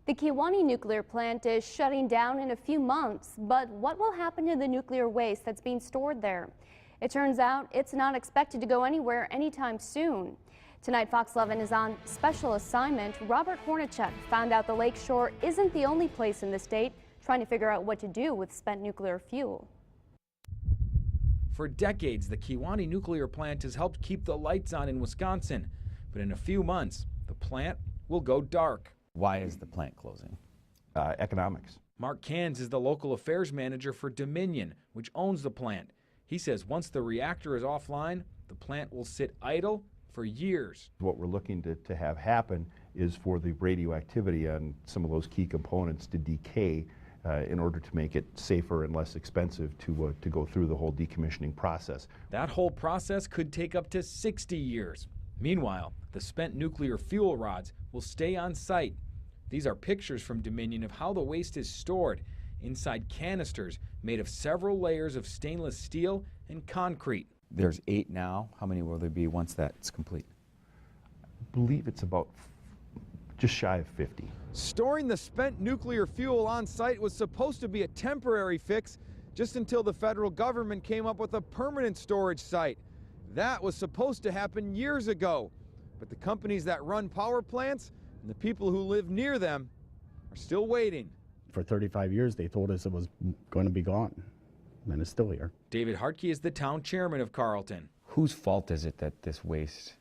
The Kewaunee nuclear plant is shutting down in a few months, but what will happen to the nuclear waste that's being stored there? It turns out it's not expected to go anywhere anytime soon. Tonight, Fox 11 is on special assignment. Robert Hornacek found out the lakeshore isn't the only place in the state trying to figure out what to do with spent nuclear fuel. For decades, the Kewaunee nuclear plant has helped keep the lights on in Wisconsin, but in a few months, the plant will go dark. Why is the plant closing? Economics. Mark Cans is the local affairs manager for Dominion, which owns the plant. He says once the reactor is offline, the plant will sit idle for years. What we're looking to have happen is for the radioactivity on some of those key components to decay in order to make it safer and less expensive to go through the whole decommissioning process. That whole process could take up to 60 years. Meanwhile, the spent nuclear fuel rods will stay on site. These are pictures from Dominion of how the waste is stored inside canisters made of several layers of stainless steel and concrete. There's 8 now. How many will there be once that's complete? I believe it's about just shy of 50. Storing the spent nuclear fuel on site was supposed to be a temporary fix just until the federal government came up with a permanent storage site. That was supposed to happen years ago, but the companies that run power plants and the people who live near them are still waiting. For 35 years, they told us it was going to be gone, and it's still here. David Hartke is the town chairman of Carlton. Whose fault is it that this waste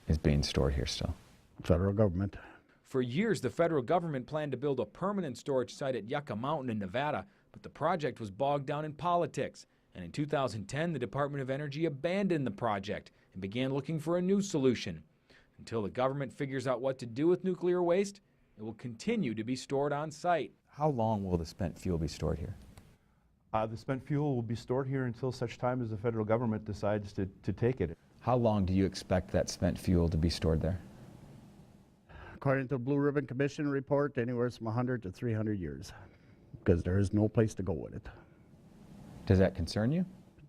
is being stored here still? Federal government. For years, the federal government planned to build a permanent storage site at Yucca Mountain in Nevada, but the project was bogged down in politics. And in 2010, the Department of Energy abandoned the project and began looking for a new solution. Until the government figures out what to do with nuclear waste, it will continue to be stored on site. How long will the spent fuel be stored here? The spent fuel will be stored here until such time as the federal government decides to take it. How long do you expect that spent fuel to be stored there? According to the Blue Ribbon Commission report, anywhere from 100 to 300 years, because there is no place to go with it. Does that concern you?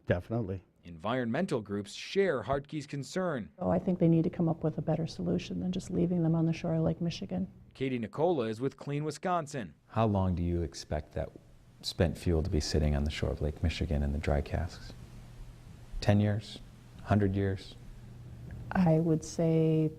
Definitely. Environmental groups share Hartke's concern. I think they need to come up with a better solution than just leaving them on the shore of Lake Michigan. Katie Nicola is with Clean Wisconsin. How long do you expect that spent fuel to be sitting on the shore of Lake Michigan in the dry casks? 10 years? 100 years? I would say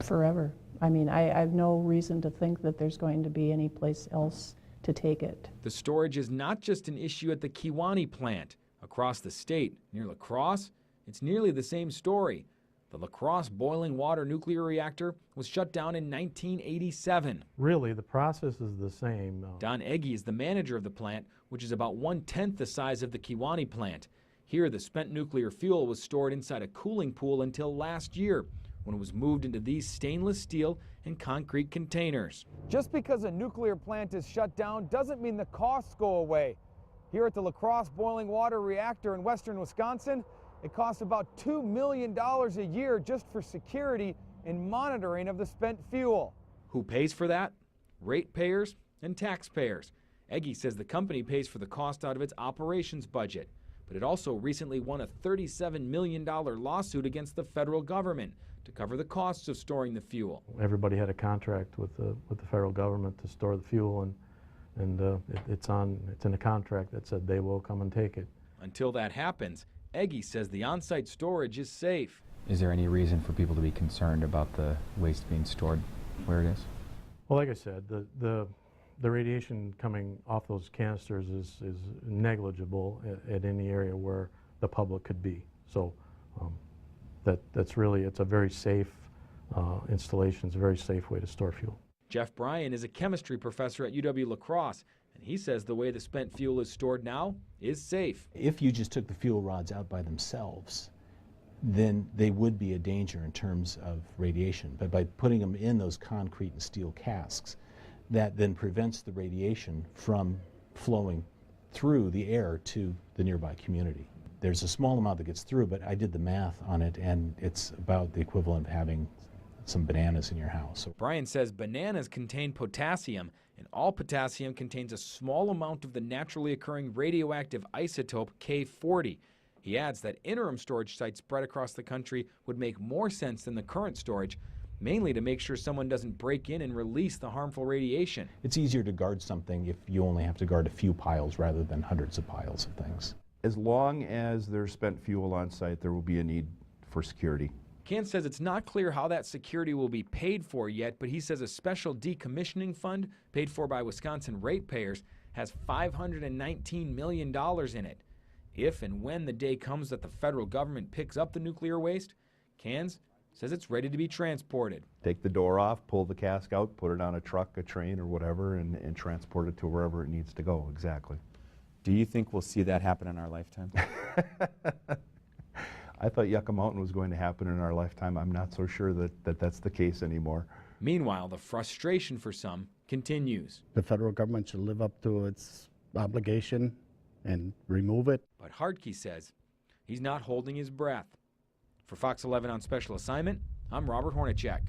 forever. I mean, I have no reason to think that there's going to be any place else to take it. The storage is not just an issue at the Kewaunee plant. Across the state, near La Crosse, it's nearly the same story. The La Crosse boiling water nuclear reactor was shut down in 1987. Really, the process is the same. Don Egge is the manager of the plant, which is about 1/10 the size of the Kewaunee plant. Here, the spent nuclear fuel was stored inside a cooling pool until last year, when it was moved into these stainless steel and concrete containers. Just because a nuclear plant is shut down doesn't mean the costs go away. Here at the La Crosse boiling water reactor in western Wisconsin, it costs about $2 million a year just for security and monitoring of the spent fuel. Who pays for that? Ratepayers and taxpayers. Egge says the company pays for the cost out of its operations budget, but it also recently won a $37 million lawsuit against the federal government to cover the costs of storing the fuel. Everybody had a contract with the federal government to store the fuel, and it's in a contract that said they will come and take it. Until that happens, Egge says the on-site storage is safe. Is there any reason for people to be concerned about the waste being stored where it is? Well, like I said, the radiation coming off those canisters is negligible at any area where the public could be. So that's really, it's a very safe installation. It's a very safe way to store fuel. Jeff Bryan is a chemistry professor at UW-La Crosse, and he says the way the spent fuel is stored now is safe. If you just took the fuel rods out by themselves, then they would be a danger in terms of radiation. But by putting them in those concrete and steel casks, that then prevents the radiation from flowing through the air to the nearby community. There's a small amount that gets through, but I did the math on it, and it's about the equivalent of having some bananas in your house. Bryan says bananas contain potassium, and all potassium contains a small amount of the naturally occurring radioactive isotope K40. He adds that interim storage sites spread across the country would make more sense than the current storage, mainly to make sure someone doesn't break in and release the harmful radiation. It's easier to guard something if you only have to guard a few piles rather than hundreds of piles of things. As long as there's spent fuel on site, there will be a need for security. Kent says it's not clear how that security will be paid for yet, but he says a special decommissioning fund paid for by Wisconsin ratepayers has $519 million in it. If and when the day comes that the federal government picks up the nuclear waste, Cairns says it's ready to be transported. Take the door off, pull the cask out, put it on a truck, a train, or whatever, and transport it to wherever it needs to go. Exactly. Do you think we'll see that happen in our lifetime? I thought Yucca Mountain was going to happen in our lifetime. I'm not so sure that that's the case anymore. Meanwhile, the frustration for some continues. The federal government should live up to its obligation and remove it. But Hartke says he's not holding his breath. For Fox 11 on special assignment, I'm Robert Hornacek.